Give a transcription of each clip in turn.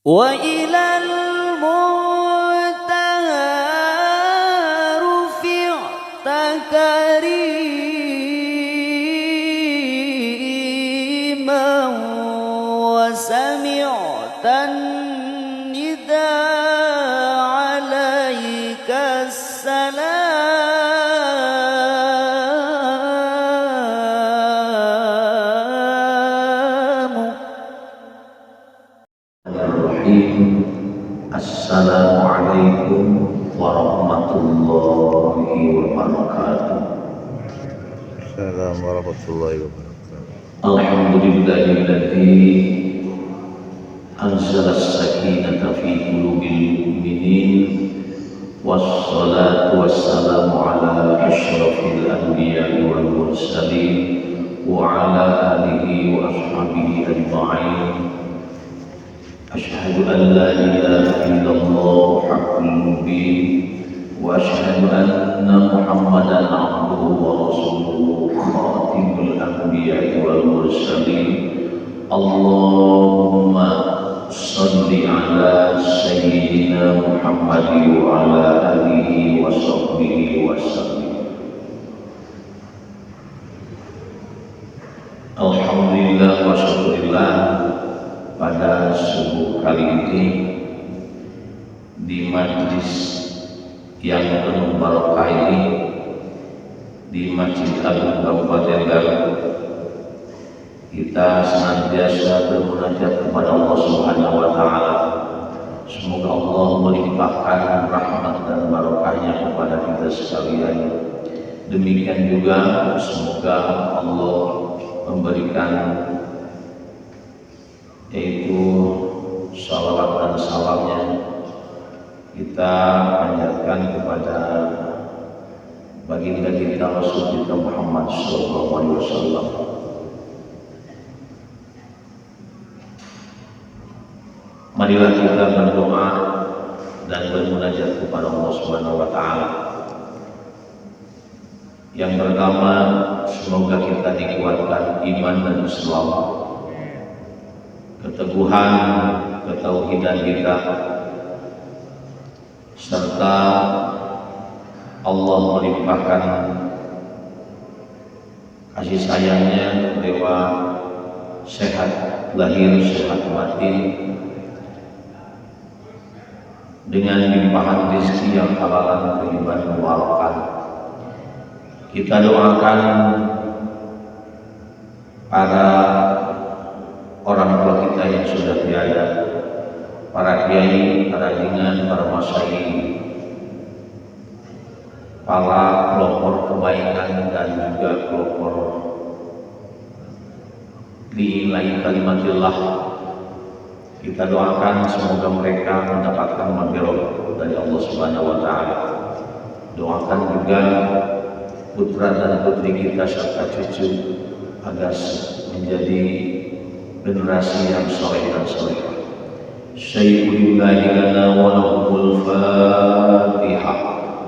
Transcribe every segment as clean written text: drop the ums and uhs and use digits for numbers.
Wa ilal muntaha rufi'ta kariman wa sami'tan nidaa alaika salamu. Assalamualaikum warahmatullahi wabarakatuh. Assalamualaikum warahmatullahi wabarakatuh. Alhamdulillahilladzi anzala as-sakinata fi qulubil mu'minin wassalatu wassalamu ala asyrafil anbiya'i wal mursalin wa ala alihi wa ashabihi ajma'in. Asyhadu an la ilaha illallah haqqul mubin wa asyhadu anna Muhammadan abduhu wa rasuluhu khatimul anbiya'i wal mursalin. Allahumma shalli ala sayyidina Muhammad wa ala alihi wa sahbihi wa sallim. Alhamdulillah wa syukurillah, pada subuh kali ini di majlis yang penuh barokah ini di Masjid Agung Kabupaten Garut, kita senantiasa bermunajat kepada Allah Subhanahu wa taala. Semoga Allah melimpahkan rahmat dan barokahnya kepada kita sekalian. Demikian juga semoga Allah memberikan yaitu salawat dan salamnya kita panjatkan kepada baginda kita Rasul kita Muhammad sallallahu alaihi wasallam. Marilah kita berdoa dan bermunajat kepada Allah Subhanahu wa taala. Yang pertama, semoga kita dikuatkan iman dan Islam, keteguhan ketauhidan kita, serta Allah melimpahkan kasih sayangnya berupa sehat lahir, sehat batin, dengan limpahan rezeki yang halalan, thayyiban mubarakah. Kita doakan para orang tua kita yang sudah tiada, para kiai, para jingan, para masyayikh, para pelopor kebaikan dan juga pelopor lillahi kalimatillah. Kita doakan semoga mereka mendapatkan maghfirah dari Allah Subhanahu wa taala. Doakan juga putra dan putri kita serta cucu agar menjadi generasi yang saleh dan salehah. Syai'ulillahi lana wa lahumul Fatihah.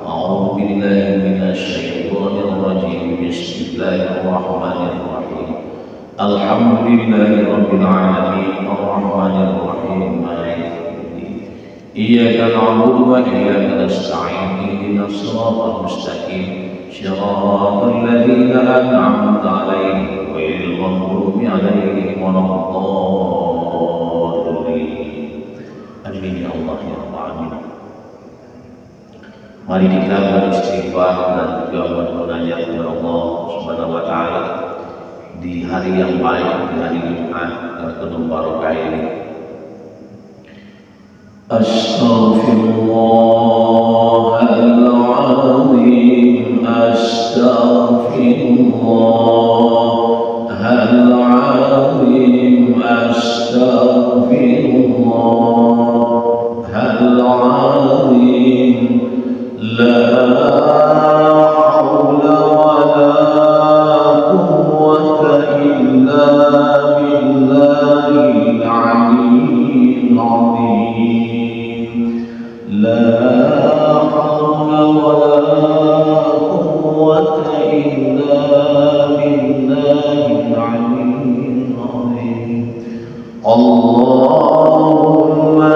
A'udzu billahi minasyaitonir rajim. Bismillahirrahmanirrahim. Alhamdulillahi rabbil alamin arrahmanir rahim maliki yaumiddin. Iyyaka na'budu wa iyyaka nasta'in. Ihdinas siratal mustaqim. Shiratal ladzina an'amta 'alaihim ghairil maghdubi 'alaihim waladdallin. Amin ya Allah ya Rabbal alamin. Mari kita beristighfar dan juga bermunajat kepada Allah Subhanahu wa taala di hari yang baik, di hari Jumat yang penuh barokah ini. Astaghfirullahaladzim, astaghfirullahaladzim, astaghfirullahaladzim. La haula wa la quwwata illa billahil aliyyil azim. La haula wa la quwwata illa billahil aliyyil azim. Allahumma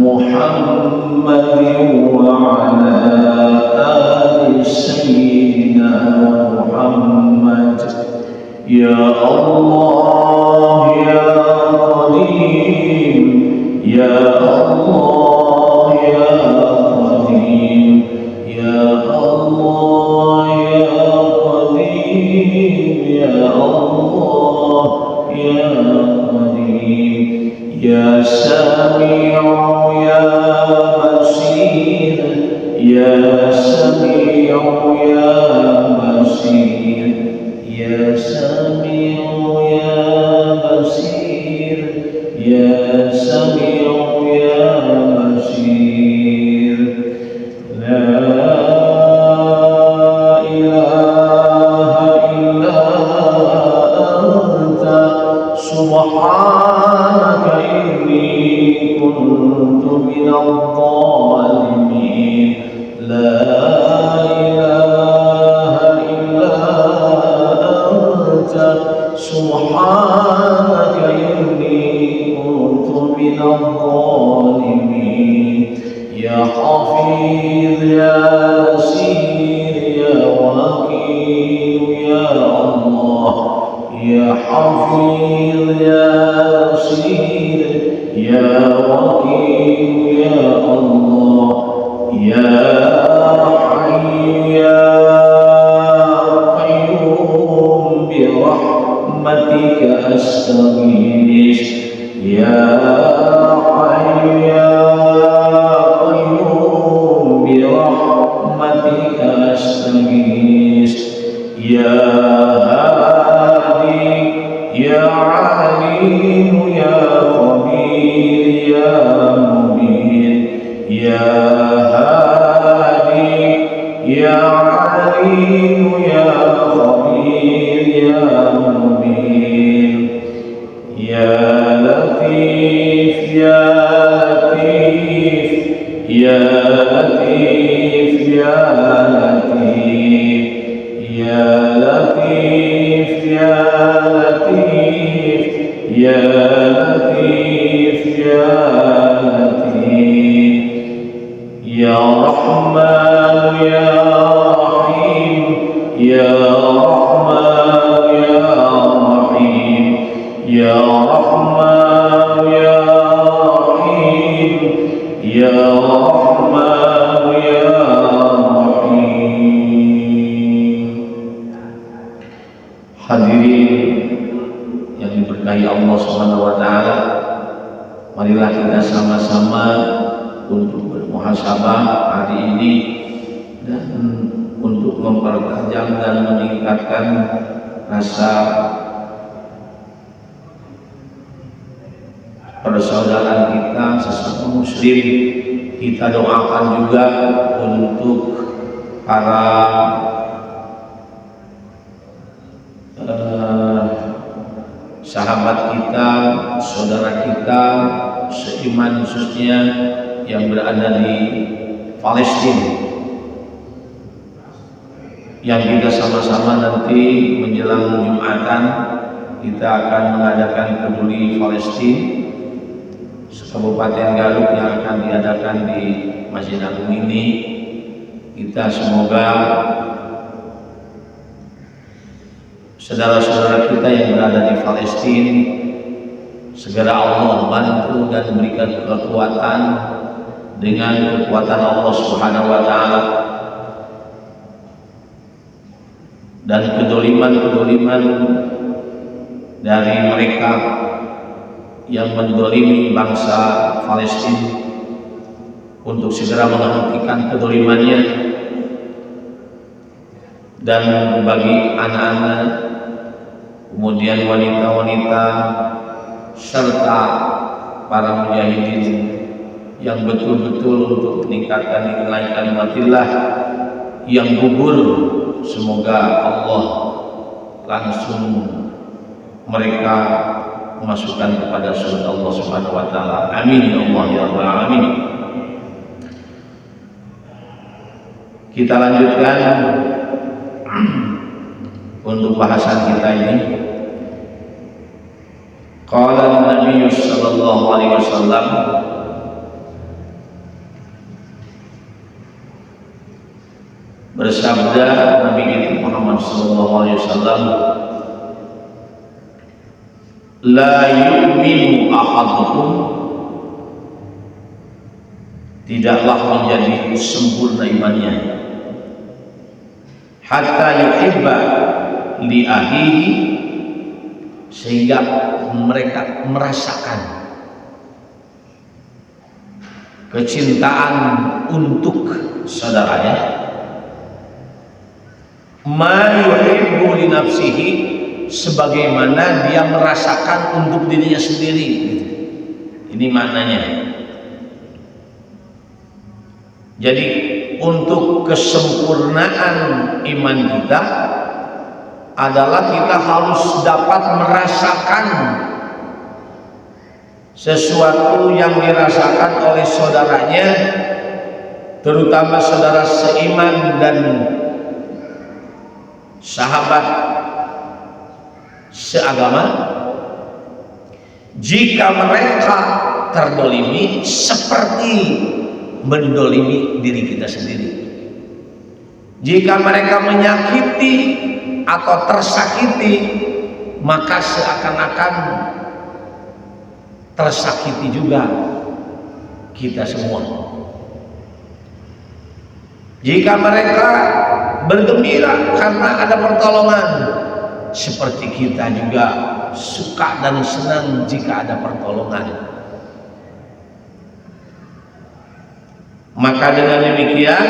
محمد وعلى آل سيدنا محمد. يا الله يا قديم يا الله يا قديم يا الله يا قديم يا الله يا قديم يا سميع يا بصير يا سميع يا بصير يا سميع يا بصير يا سميع يا بصير. لا إله إلا أنت سبحانك إني كنت من الظالمين. لا إله إلا أنت سبحانك إني كنت من الظالمين. يا حفيظ يا نصير يا وكيل يا الله يا حفيظ يا نصير يا وكيل يا الله يا حي يا قيوم برحمتك أستغيث. يا حي يا قيوم برحمتك أستغيث. يا هادي يا عليم يا خبير يا مبين. يا هادي يا عليم يا خبير يا مبين. يا لطيف يا لطيف يا لطيف يا لطيف يا لطيف يا لطيف يا لطيف يا لطيف. يا رحمن يا رحيم يا رحمن يا رحيم يا رحمن يا رحيم يا رحمن يا رحيم. Hadirin yang diberkahi Allah Subhanahu wa taala, marilah kita sama-sama untuk bermuhasabah hari ini dan untuk mempertajam dan meningkatkan rasa persaudaraan kita sesama muslim. Kita doakan juga untuk para sahabat kita, saudara kita seiman khususnya yang berada di Palestina, yang kita sama-sama nanti menjelang Jumatan kita akan mengadakan peduli Palestina Kabupaten Garut yang akan diadakan di Masjid Agung ini. Kita semoga saudara-saudara kita yang berada di Palestina segera Allah bantu dan berikan kekuatan dengan kekuatan Allah Subhanahu wa taala, dan kedoliman-kedoliman dari mereka yang mendolimi bangsa Palestina untuk segera menghentikan kedolimannya, dan bagi anak-anak, kemudian wanita-wanita serta para mujahidin yang betul-betul untuk meningkatkan nilai kalimatillah yang gugur, semoga Allah langsung mereka memasukkan kepada surga Allah Subhanahu wa taala. Amin ya Allah ya rabbal alamin. Kita lanjutkan untuk bahasan kita ini. Qala Nabi sallallahu alaihi wasallam Bersabda Nabi kita Muhammad sallallahu alaihi wasallam, la yu'minu ahadukum, tidaklah menjadi sempurna imannya, hatta yuhibba li akhihi, sehingga mereka merasakan kecintaan untuk saudaranya, ma yuhibbu li nafsihi, sebagaimana dia merasakan untuk dirinya sendiri gitu. Ini maknanya. Jadi untuk kesempurnaan iman kita adalah kita harus dapat merasakan sesuatu yang dirasakan oleh saudaranya, terutama saudara seiman dan sahabat seagama, jika mereka terdolimi seperti mendolimi diri kita sendiri. Jika mereka menyakiti atau tersakiti, maka seakan-akan tersakiti juga kita semua. Jika mereka bergembira karena ada pertolongan, seperti kita juga suka dan senang jika ada pertolongan. Maka dengan demikian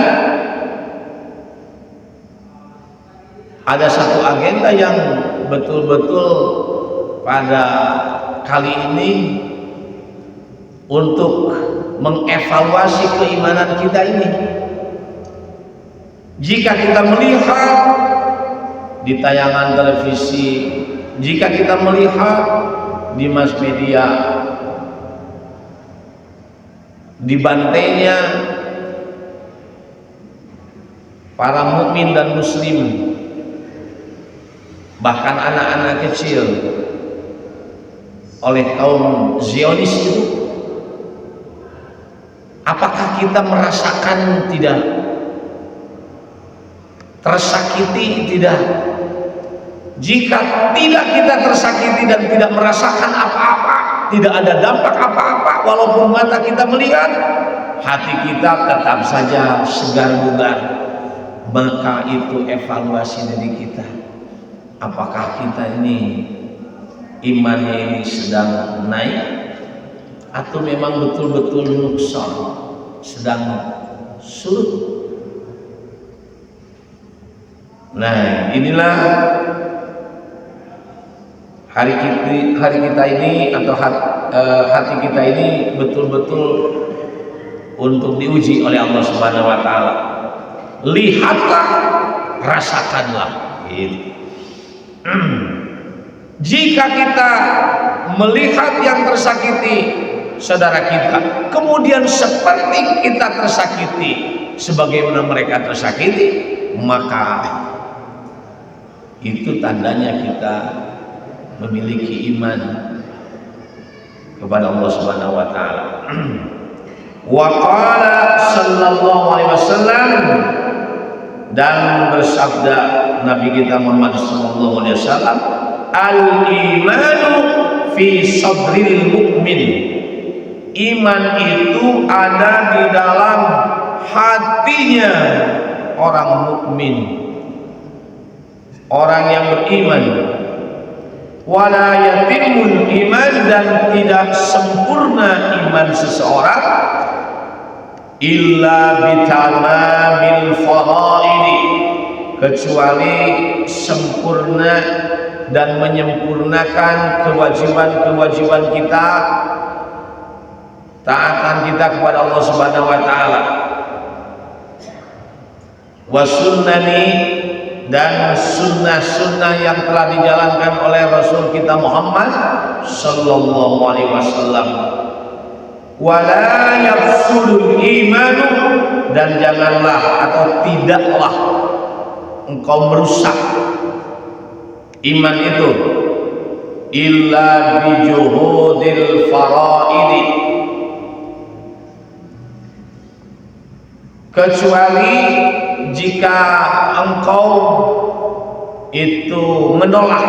ada satu agenda yang betul-betul pada kali ini untuk mengevaluasi keimanan kita ini. Jika kita melihat di tayangan televisi, jika kita melihat di mass media, dibantainya para mukmin dan muslim, bahkan anak-anak kecil oleh kaum Zionis itu, apakah kita merasakan tidak? Tersakiti tidak? Jika tidak kita tersakiti dan tidak merasakan apa-apa, tidak ada dampak apa-apa, walaupun mata kita melihat, hati kita tetap saja segar bugar, maka itu evaluasi dari kita. Apakah kita ini imannya ini sedang naik, atau memang betul-betul nuksan, sedang surut? Nah, inilah hari kita ini, atau hati kita ini betul-betul untuk diuji oleh Allah Subhanahu wa taala. Lihatlah, rasakanlah gitu. Jika kita melihat yang tersakiti saudara kita, kemudian seperti kita tersakiti sebagaimana mereka tersakiti, maka itu tandanya kita memiliki iman kepada Allah Subhanahu wa taala. Wa qala sallallahu alaihi wasallam, dan bersabda Nabi kita Muhammad sallallahu alaihi wasallam, al-imanu fi sadril mu'min, iman itu ada di dalam hatinya orang mukmin, orang yang beriman. Wala yatimul iman, dan tidak sempurna iman seseorang illa bitamamil faraidi, kecuali sempurna dan menyempurnakan kewajiban-kewajiban kita, taatan kita kepada Allah Subhanahu wa taala, wa sunnani, dan sunnah-sunnah yang telah dijalankan oleh Rasul kita Muhammad sallallahu alaihi wasallam. Wala yafsudul imanu, dan janganlah atau tidaklah engkau merusak iman itu illa bijuhudil faraidi, kecuali jika engkau itu menolak,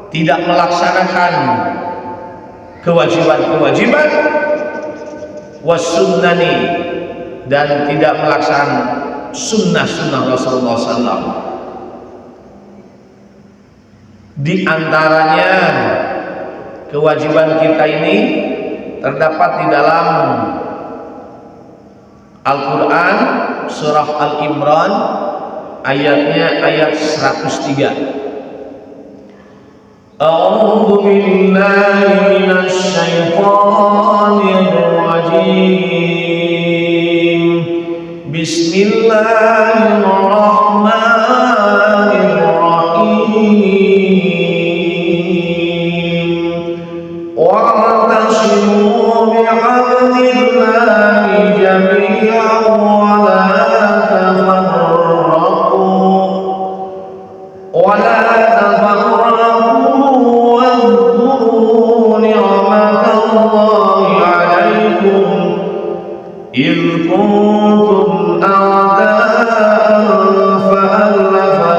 tidak melaksanakan kewajiban-kewajiban, wasunnani, dan tidak melaksanakan sunnah-sunnah Rasulullah SAW. Di antaranya kewajiban kita ini terdapat di dalam Al-Quran surah Al-Imran ayatnya ayat 103. A'udzu billahi minasy syaithanir rajim. Bismillahirrahmanirrahim. Wa'tasimu bihablillahi jami'an wa la tafarraqu wa la tafarraqu wadhkuru ni'matallahi 'alaikum idh kuntum a'da'an fa'alafa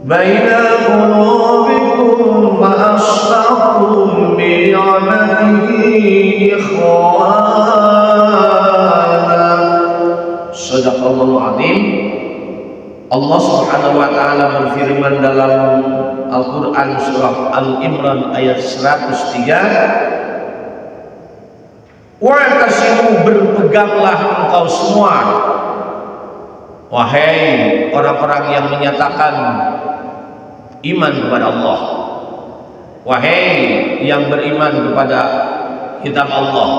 baina qulubikum fa asbahtum bi ni'matihi ikhwana. Shadaqallahu adzim. Allah Subhanahu wa taala berfirman dalam Al-Qur'an surah Al-Imran ayat 103, wa'tasimu, berpeganglah engkau semua, wahai orang-orang yang menyatakan iman kepada Allah, wahai yang beriman kepada kitab Allah,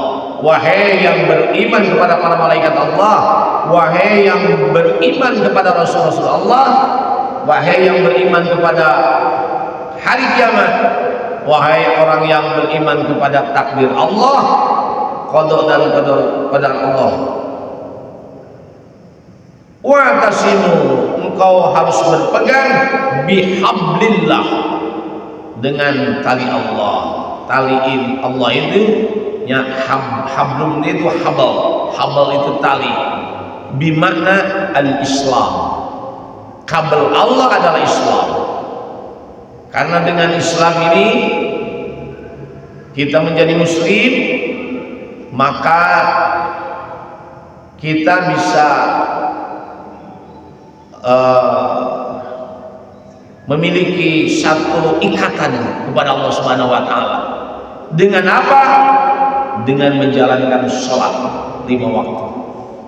wahai yang beriman kepada para malaikat Allah, wahai yang beriman kepada Rasul-Rasul Allah, wahai yang beriman kepada hari kiamat, wahai orang yang beriman kepada takdir Allah, qada dan qadar Allah. Wa'tasimu, engkau harus berpegang bihablillah, dengan tali Allah. Tali Allah itu ya, hablum itu habal itu tali, bimakna al-Islam. Kabel Allah adalah Islam. Karena dengan Islam ini kita menjadi muslim, maka kita bisa memiliki satu ikatan kepada Allah Subhanahu wa taala. Dengan apa? Dengan menjalankan salat 5 waktu.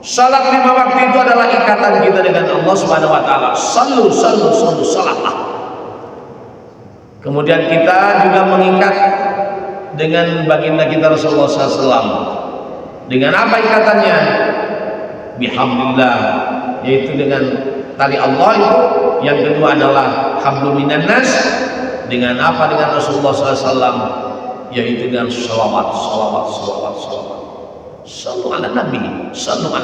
Salat 5 waktu itu adalah ikatan kita dengan Allah Subhanahu wa taala. Sallu salatlah. Kemudian kita juga mengikat dengan baginda kita Rasulullah SAW. Dengan apa ikatannya? Bihamdillah, yaitu dengan tali Allah itu. Yang kedua adalah hablum minan nas. Dengan apa? Dengan Rasulullah SAW, yaitu dengan salawat. Sallu ala Nabi, salawat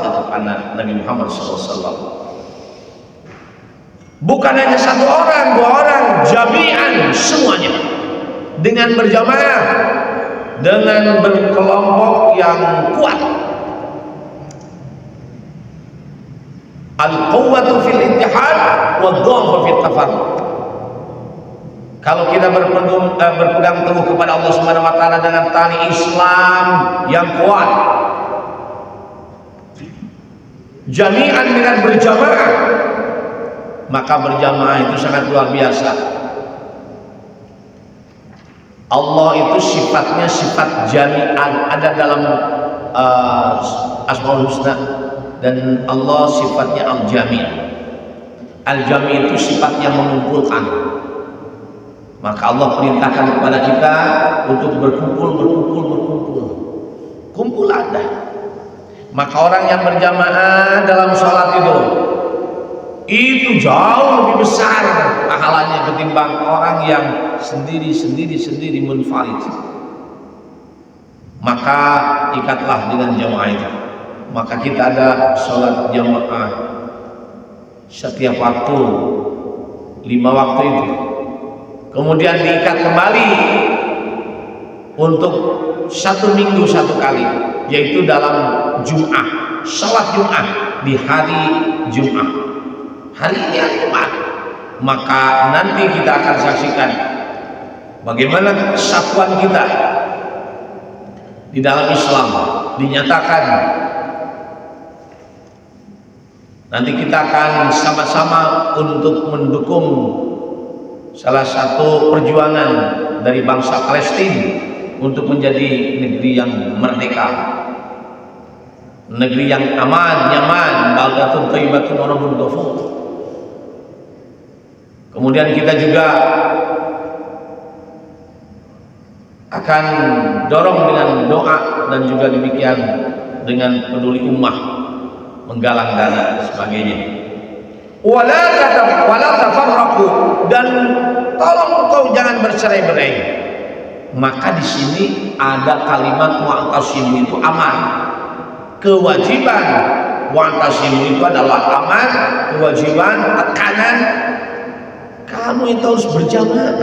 kepada Nabi Muhammad SAW. Bukan hanya satu orang, 2 orang, jami'an, semuanya, dengan berjamaah, dengan berkelompok yang kuat. Al-quwwatu fil ittihad wa dha'fu fit tafarruq. Kalau kita berpegang teguh kepada Allah Subhanahu wa taala dengan tali Islam yang kuat, jami'an dengan berjamaah, maka berjamaah itu sangat luar biasa. Allah itu sifatnya sifat jami'an, ada dalam Asmaul Husna, dan Allah sifatnya al-jami'. Al-jami' itu sifatnya mengumpulkan. Maka Allah perintahkan kepada kita untuk berkumpul. Kumpul ada. Maka orang yang berjamaah dalam sholat itu jauh lebih besar pahalanya ketimbang orang yang sendiri munfarid. Maka ikatlah dengan jamaah itu. Maka kita ada sholat jamaah setiap waktu, 5 waktu itu. Kemudian diikat kembali untuk 1 minggu 1 kali. yaitu dalam Jum'ah, salat Jum'ah di hari Jum'ah. Hari ini hari Jumat, maka nanti kita akan saksikan bagaimana kesatuan kita di dalam Islam dinyatakan. Nanti kita akan sama-sama untuk mendukung salah satu perjuangan dari bangsa Palestina untuk menjadi negeri yang merdeka, negeri yang aman, nyaman, baldatun thayyibatun wa rabbun ghafur. Kemudian kita juga akan dorong dengan doa dan juga demikian dengan peduli ummah, menggalang dana dan sebagainya. Wala tafarraqu, dan tolong kau jangan bercerai-berai. Maka di sini ada kalimat wa'tasimu, itu aman. Kewajiban wa'tasimu itu adalah aman, kewajiban, tekanan. Kamu itu harus berjamaah.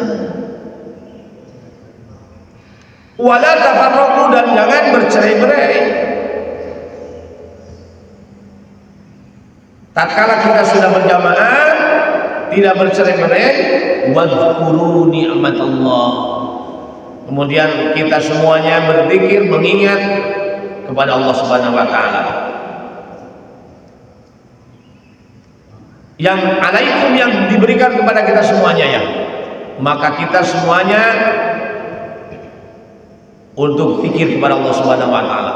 Wala tafarraqu, dan jangan bercerai-berai. Tatkala kita sudah berjamaah, tidak bercerai-berai, wadhkuru ni'matallah. Kemudian kita semuanya berzikir, mengingat kepada Allah Subhanahu wa taala. Yang alaikum, yang diberikan kepada kita semuanya, ya. Maka kita semuanya untuk fikir kepada Allah Subhanahu wa taala.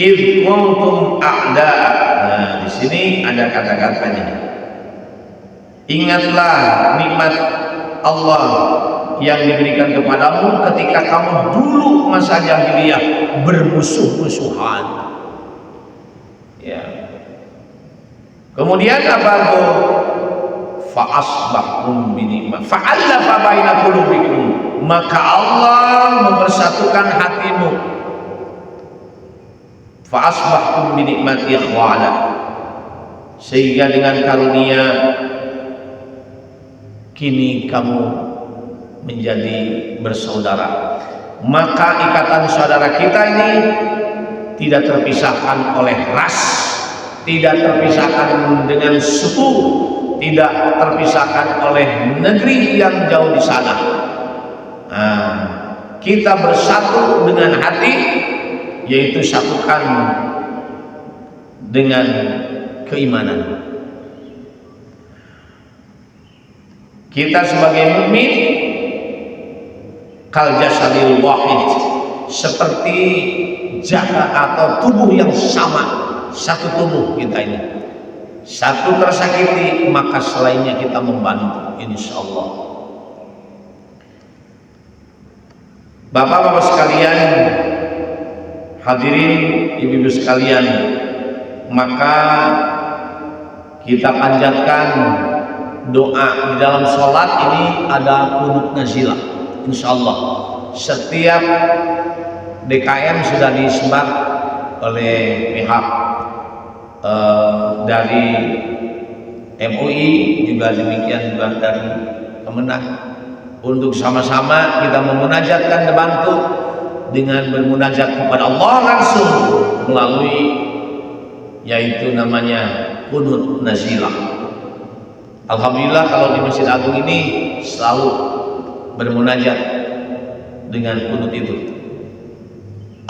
Idh kuntum a'da'a. Nah, di sini ada kata-katanya. Ingatlah nikmat Allah yang diberikan kepadamu ketika kamu dulu masa jahiliyah bermusuh-musuhan. Ya. Kemudian apa tuh? Fa'asbahtum binikmat fa'allafa baina qulubikum, maka Allah mempersatukan hatimu. Fa'asbahtum binikmati ikhwana, sehingga dengan karunia kini kamu menjadi bersaudara. Maka ikatan saudara kita ini tidak terpisahkan oleh ras, tidak terpisahkan dengan suku, tidak terpisahkan oleh negeri yang jauh di sana. Nah, kita bersatu dengan hati, yaitu satukan dengan keimanan. Kita sebagai mukmin kal jasadil wahid, seperti jasad atau tubuh yang sama, satu tubuh kita ini. Satu tersakiti, maka selainnya kita membantu, insyaallah. Bapak-bapak sekalian, hadirin ibu-ibu sekalian, maka kita panjatkan doa di dalam sholat ini. Ada qunut nazilah, insyaallah. Setiap DKM sudah disebar oleh pihak dari MUI, juga demikian juga dari Kemenang, untuk sama-sama kita memunajatkan, dibantu dengan bermunajat kepada Allah langsung melalui yaitu namanya qunut nazilah. Alhamdulillah kalau di Masjid Agung ini selalu bermunajat dengan qunut itu.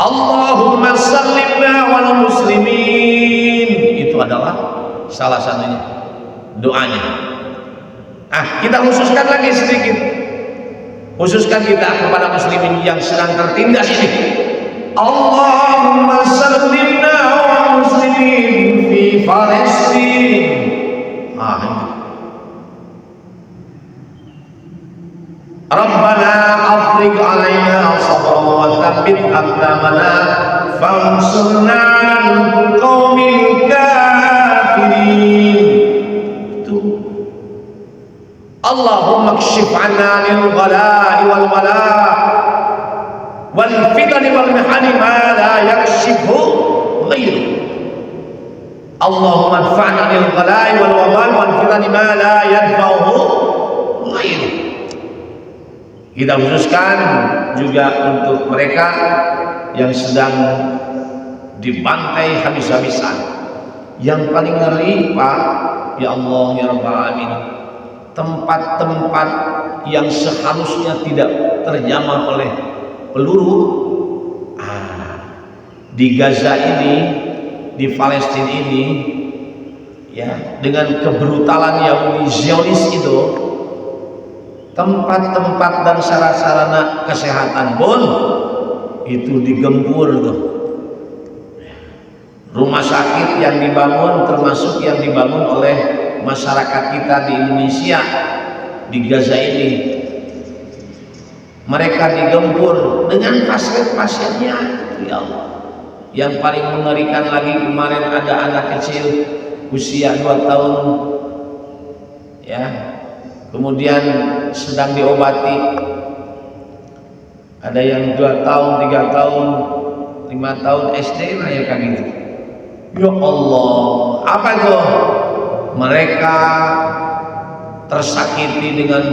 Allahumma sallimna wal muslimin, itu adalah salah satunya doanya. Kita khususkan lagi sedikit, khususkan kita kepada muslimin yang sedang tertindas ini. Allahumma sallimna wal muslimin fi Palestin. Rabbana afriq alaina sabran wa tsabbit aqdamana fansurna 'alal qaumil kafirin. Itu Allahumma kshif 'anna lil ghala'i wal wala' wal fitani wal mihani ma la yakshifhu ghairu. Allahumma adfa'na lil ghala'i wal wabal wal fitani ma la yadfa'uhu ghairu. Kita khususkan juga untuk mereka yang sedang dibantai habis-habisan. Yang paling ngeri Pak, ya Allah ya Rabbal Alamin, tempat-tempat yang seharusnya tidak terjamah oleh peluru, di Gaza ini, di Palestina ini, ya, dengan kebrutalan Yahudi Zionis itu, tempat-tempat dan sarana kesehatan pun itu digempur tuh. Rumah sakit yang dibangun termasuk yang dibangun oleh masyarakat kita di Indonesia di Gaza ini, mereka digempur dengan pasien-pasiennya, ya Allah. Yang paling mengerikan lagi, kemarin ada anak kecil usia 2 tahun, ya, kemudian sedang diobati. Ada yang 2 tahun, 3 tahun, 5 tahun SD lah ya kan gitu. Ya Allah, apa itu? Mereka tersakiti dengan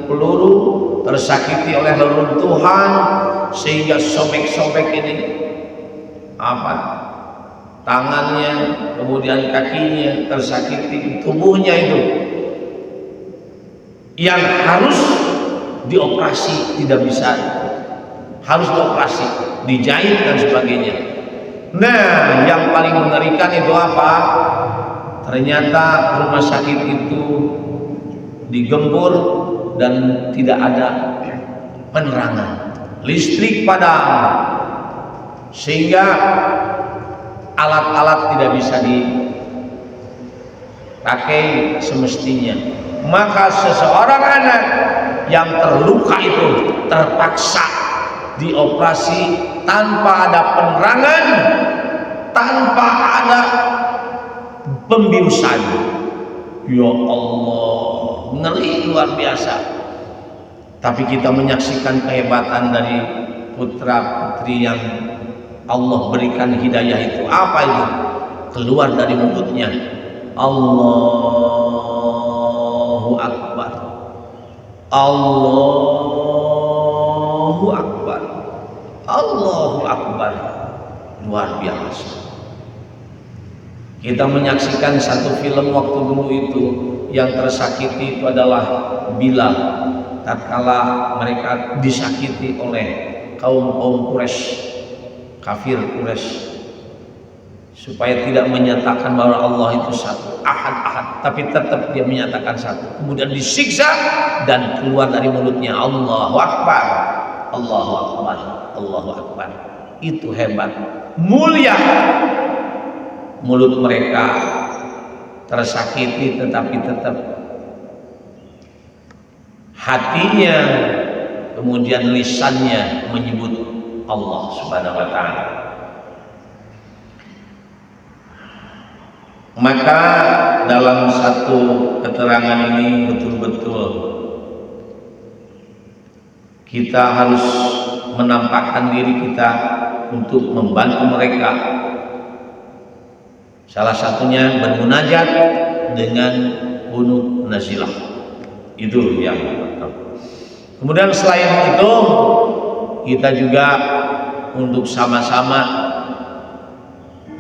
peluru, tersakiti oleh reruntuhan, sehingga sobek-sobek ini apa? Tangannya, kemudian kakinya tersakiti, tubuhnya itu yang harus dioperasi tidak bisa, harus dioperasi, dijahit dan sebagainya. Nah, yang paling mengerikan itu apa? Ternyata rumah sakit itu digempur dan tidak ada penerangan, listrik padam, sehingga alat-alat tidak bisa dipakai semestinya. Maka seseorang anak yang terluka itu terpaksa dioperasi tanpa ada penerangan, tanpa ada pembiusan. Ya Allah, ngeri luar biasa. Tapi kita menyaksikan kehebatan dari putra putri yang Allah berikan hidayah itu. Apa itu? Keluar dari mulutnya, Allahu Akbar, Allahu Akbar, Allahu Akbar. Luar biasa. Kita menyaksikan satu film waktu dulu itu, yang tersakiti itu adalah Bilal, tatkala mereka disakiti oleh kaum Quraisy, kafir Quraisy, supaya tidak menyatakan bahwa Allah itu satu, ahad, tapi tetap dia menyatakan satu. Kemudian disiksa dan keluar dari mulutnya Allahu Akbar, Allahu Akbar, Allahu Akbar. Itu hebat, mulia. Mulut mereka tersakiti, tetapi tetap hatinya, kemudian lisannya menyebut Allah Subhanahu wa Ta'ala. Maka dalam satu keterangan ini betul-betul kita harus menampakkan diri kita untuk membantu mereka. Salah satunya bermunajat dengan qunut nazilah. Itu yang pertama. Kemudian selain itu, kita juga untuk sama-sama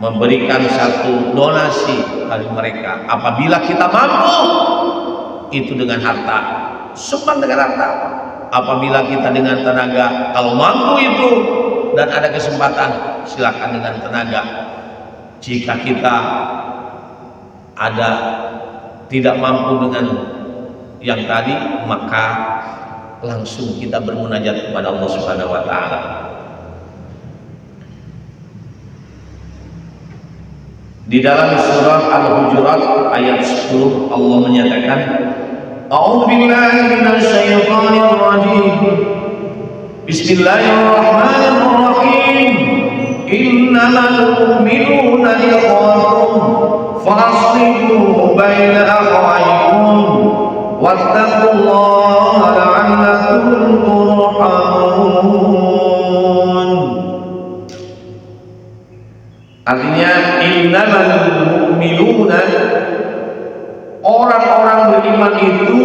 memberikan satu donasi dari mereka. Apabila kita mampu, itu dengan harta, sumbang dengan harta. Apabila kita dengan tenaga, kalau mampu itu dan ada kesempatan, silakan dengan tenaga. Jika kita ada tidak mampu dengan yang tadi, maka langsung kita bermunajat kepada Allah Subhanahu wa Ta'ala. Di dalam surah Al-Hujurat ayat 10 Allah menyatakan, A'udzu billahi minasy syaithanir rajim. Bismillahirrahmanirrahim. Innamal mu'minuna ikhwatun faslihu baina akhawaykum wattaqullaha la'allakum turhamun. Artinya innamal mu'minuna, orang-orang beriman itu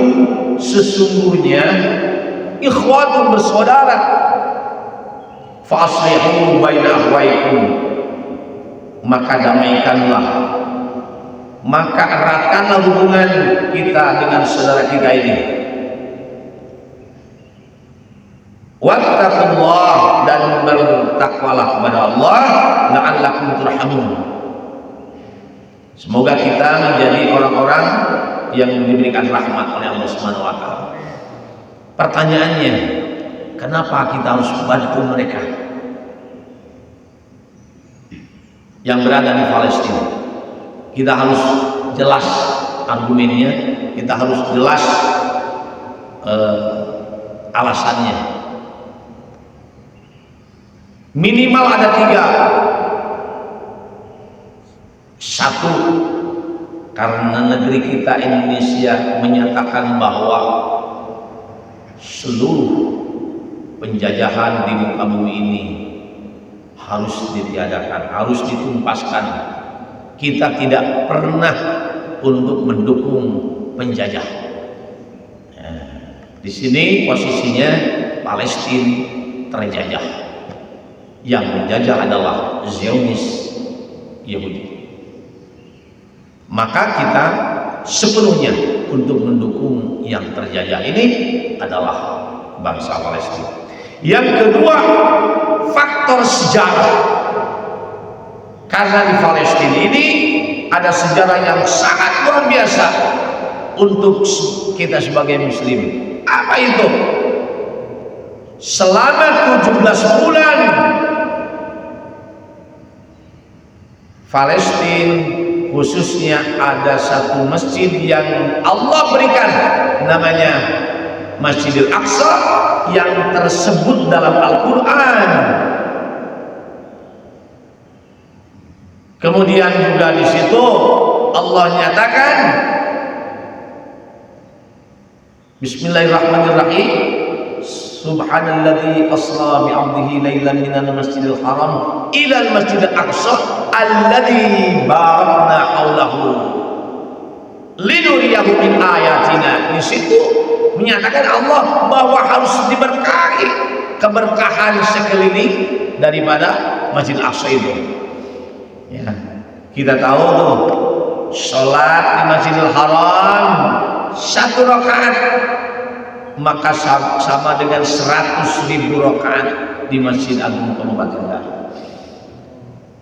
sesungguhnya ikhwatun bersaudara. Fa aslihu baina akhwaikum, maka damaikanlah, maka eratkanlah hubungan kita dengan saudara kita ini. Wattaqullah, dan bertakwalah kepada Allah, la'allakum turhamun. Semoga kita menjadi orang-orang yang diberikan rahmat oleh Allah Subhanahu wa taala. Pertanyaannya, kenapa kita harus bantu mereka yang berada di Palestina? Kita harus jelas argumennya, kita harus jelas alasannya. Minimal ada 3. Satu, karena negeri kita Indonesia menyatakan bahwa seluruh penjajahan di muka bumi ini harus ditiadakan, harus ditumpaskan. Kita tidak pernah untuk mendukung penjajah. Di sini posisinya Palestina terjajah. Yang menjajah adalah Zionis Yahudi. Maka kita sepenuhnya untuk mendukung yang terjajah ini adalah bangsa Palestina. Yang kedua, faktor sejarah. Karena di Palestina ini ada sejarah yang sangat luar biasa untuk kita sebagai muslim. Apa itu? Selama 17 bulan Palestina khususnya ada satu masjid yang Allah berikan namanya Masjidil Aqsa yang tersebut dalam Al-Quran. Kemudian juga di situ Allah nyatakan Bismillahirrahmanirrahim, Subhanalladzi asra bi 'abdihi lailan minal masjidil haram ilal masjidil aqsa alladzi barakna haulahu linuriyahu min ayatina. Di situ menyatakan Allah bahwa harus diberkahi, keberkahan sekeliling daripada Masjid Aqsa itu. Ya, kita tahu tuh salat di Masjidil Haram 1 rakaat maka sama dengan 100.000 rakaat di Masjid Agung Kabupaten Garut.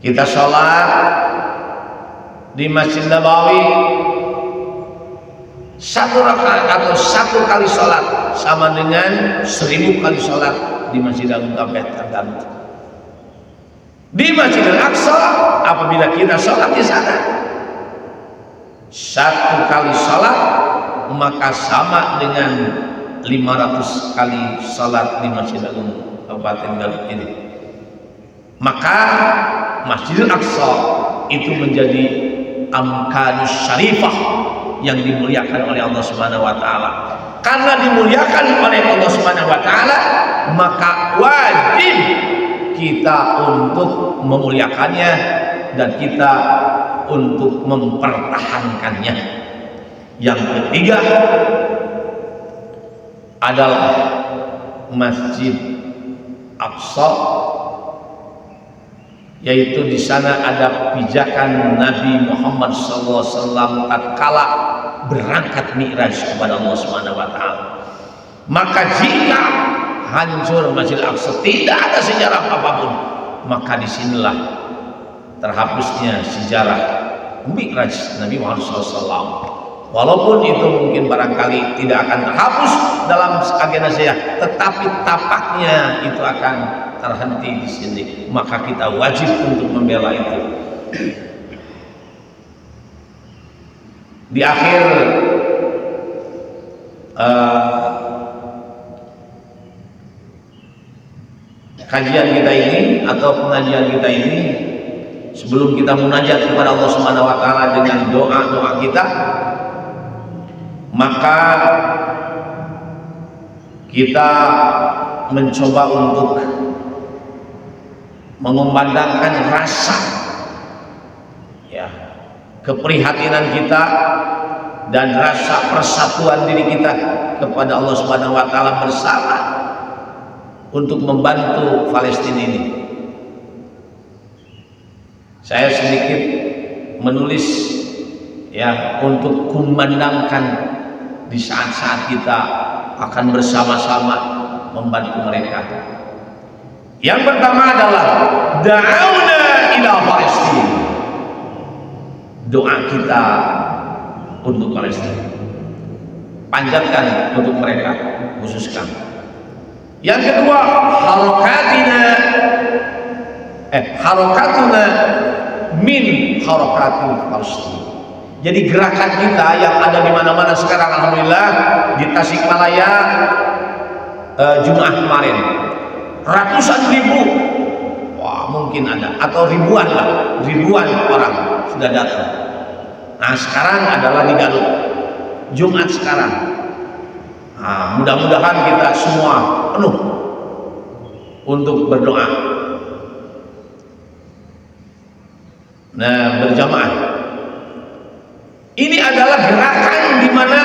Kita sholat di Masjid Nabawi 1 rakaat atau 1 kali sholat sama dengan 1000 kali sholat di Masjid Agung Kabupaten Garut. Di Masjidil Aqsa apabila kita sholat di sana 1 kali sholat maka sama dengan 500 kali salat di Masjid Agung Kabupaten Garut ini. Maka Masjidil Aqsa itu menjadi amkanus syarifah yang dimuliakan oleh Allah Subhanahu wa taala. Karena dimuliakan oleh Allah Subhanahu wa taala, maka wajib kita untuk memuliakannya dan kita untuk mempertahankannya. Yang ketiga adalah Masjid Aqsa, yaitu di sana ada pijakan Nabi Muhammad SAW tatkala berangkat Mi'raj kepada Allah Subhanahu wa taala. Maka jika hancur Masjid Aqsa, tidak ada sejarah apapun, maka disinilah terhapusnya sejarah Mi'raj Nabi Muhammad SAW. Walaupun itu mungkin barangkali tidak akan terhapus dalam agenda saya, tetapi tapaknya itu akan terhenti di sini. Maka kita wajib untuk membela itu. Di akhir kajian kita ini atau pengajian kita ini, sebelum kita munajat kepada Allah Subhanahu wa taala dengan doa-doa kita, maka kita mencoba untuk mengumandangkan rasa ya keprihatinan kita dan rasa persatuan diri kita kepada Allah Subhanahu wa taala bersama untuk membantu Palestina ini. Saya sedikit menulis ya untuk kumandangkan di saat-saat kita akan bersama-sama membantu mereka. Yang pertama adalah da'auna ila Palestina. Doa kita untuk Palestina. Panjatkan untuk mereka, khususkan. Yang kedua, harokatuna min harakatil Palestina. Jadi gerakan kita yang ada di mana-mana sekarang, alhamdulillah, di Tasikmalaya Jumat kemarin ratusan ribu, wah mungkin ada, atau ribuan orang sudah datang. Nah sekarang adalah di Garut Jumat sekarang. Nah, mudah-mudahan kita semua penuh untuk berdoa. Nah, berjamaah. Ini adalah gerakan di mana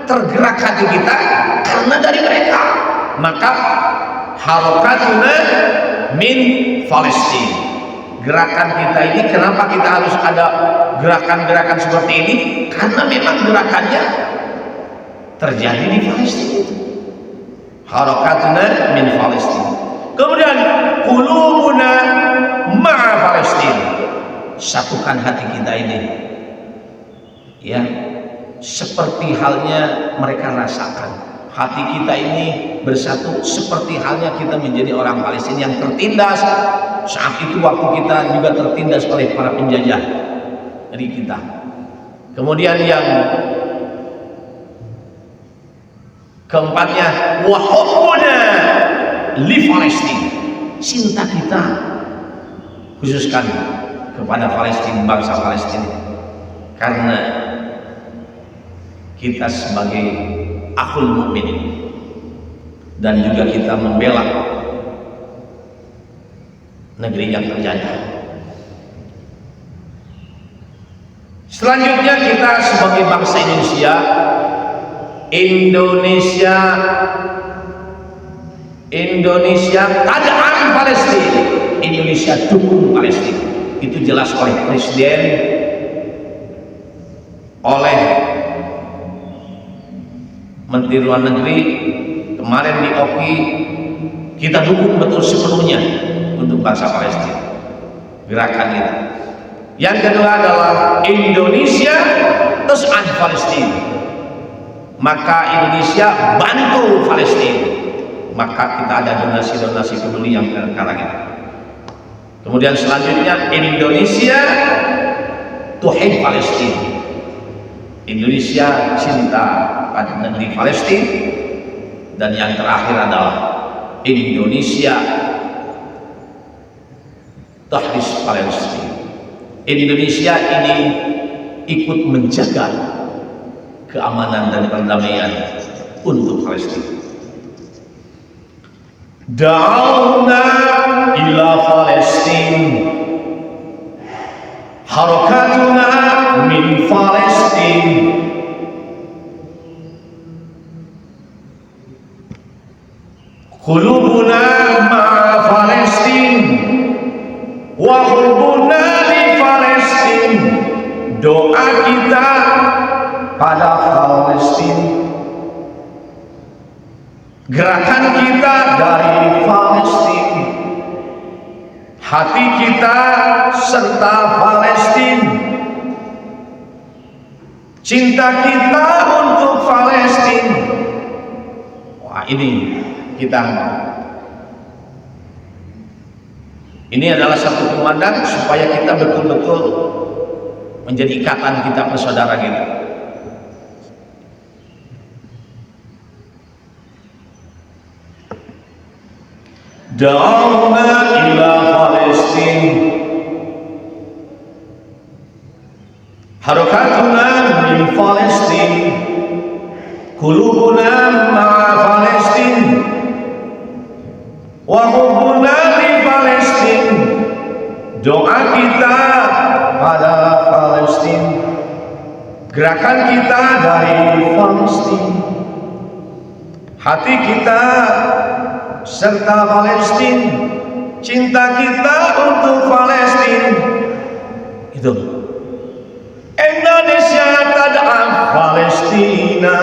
tergerak hati kita karena dari mereka. Maka harokatuna min Palestina. Gerakan kita ini, kenapa kita harus ada gerakan-gerakan seperti ini? Karena memang gerakannya terjadi di Palestina itu. Harokatuna min Palestina. Kemudian qulubuna ma'a Palestina. Satukan hati kita ini, ya, seperti halnya mereka rasakan. Hati kita ini bersatu seperti halnya kita menjadi orang Palestina yang tertindas. Saat itu waktu kita juga tertindas oleh para penjajah dari kita. Kemudian yang keempatnya, wa hubbuna li Palestina. Cinta kita khususkan kepada Palestina, bangsa Palestina, karena kita sebagai akhul mukmin dan juga kita membela negeri yang terjajah. Selanjutnya kita sebagai bangsa Indonesia tad'an Palestina. Indonesia dukung Palestina. Itu jelas oleh Presiden, oleh Menteri Luar Negeri kemarin di OKI. Kita dukung betul sepenuhnya untuk bangsa Palestina, gerakan kita. Yang kedua adalah Indonesia tas'an Palestina. Maka Indonesia bantu Palestina. Maka kita ada donasi-donasi peduli yang sekarang ini. Kemudian selanjutnya Indonesia tuhib Palestina. Indonesia cinta pada negeri Palestina. Dan yang terakhir adalah Indonesia tahris Palestina. Indonesia ini ikut menjaga keamanan dan perdamaian untuk Palestina. Da'awna ila Palestina, harakatuna min Palestina. Qulubuna ma'a Palestina wa hubbuna li Palestina. Doa kita pada Palestina, gerakan kita dari Palestina, hati kita serta Palestina, cinta kita untuk Palestina. Wah, ini kita, ini adalah satu komandan supaya kita betul-betul menjadi ikatan kita bersaudara kita. Da'awna ila Palestina, harakatuna min Palestina, qulubuna ma'a Palestina wa hubbuna li Palestina. Doa kita pada Palestina, gerakan kita dari Palestina, hati kita serta Palestina. Cinta kita untuk Palestina. Itu. Indonesia tad'am Palestina.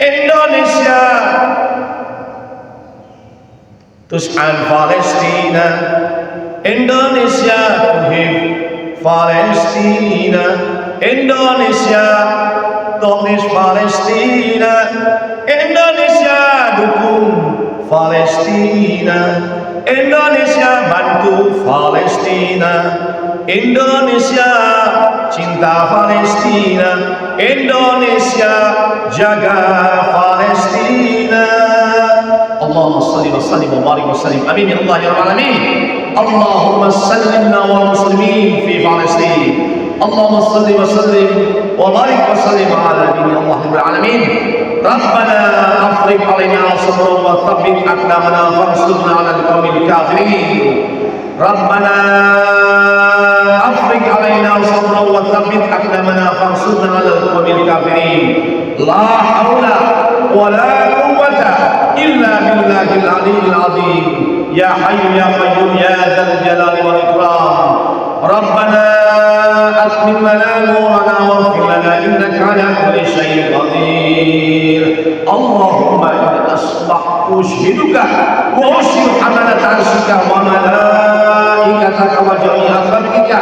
Indonesia tus'al Palestina. Indonesia tuhib Palestina. Indonesia tulis Palestina. Indonesia dukung Palestina. Indonesia bantu Palestina. Indonesia cinta Palestina. Indonesia jaga Palestina. Allahumma salli wa sallim wa barik wa sallim. Amin ya Allah ya rabbal alamin. Allahumma sallimna wal muslimin fi Palestin. Allahumma salli wa sallim wa barik wa sallim ala nabiyyina Allah rabbil alamin. Rabbana afriq alaina sabran wa thabbit aqdamana wansurna 'alal qawmil kafirin. Rabbana afriq alaina sabran wa thabbit aqdamana wansurna 'alal qawmil kafirin. La haula wa la quwwata illa billahil aliyyil azim. Ya hayyu ya qayyum ya dzal jalali wal ikram. Rabbana atmim lana nurana waghfir lana innaka 'ala kulli syai'in qadir. Allahumma inna asbahtu ushiduka wa ushidu hamalata arsyika wa malaikataka wa jami'a khalqika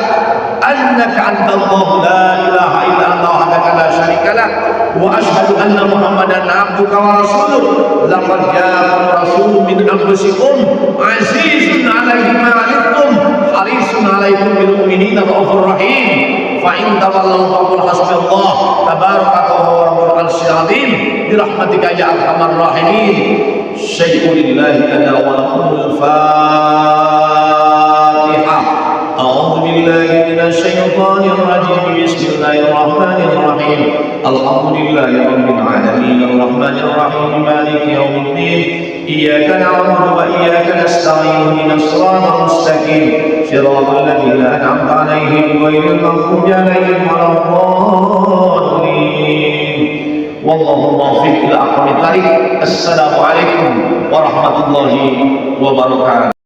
annaka antallahu la ilaha illa anta wahdaka la syarika lak wa ashhadu anna muhammadan abduka wa rasuluh. Laqad ja'akum rasulun min anfusikum azizun 'alaihi ma 'anittum harisun 'alaikum bil mu'minina raufur rahim. Fa in tawallaw faqul hasbiyallah tabaraka wa rabbul arsyil azim birahmatika ya arhamar rahimin. Syai'un lillahi lana wa lakumul Fatihah. A'udzu billahi minasy syaithanir rajim. Bismillahirrahmanirrahim. Alhamdulillahi rabbil alamin arrahmanir rahim maliki yaumiddin. Iyyaka na'budu wa iyyaka nasta'in ihdinas siratal mustaqim siratal ladzina an'amta 'alaihim ghairil maghdubi 'alaihim waladdallin. Wallahu muwaffiq ila aqwamit thariq. Assalamu alaikum warahmatullahi wabarakatuh.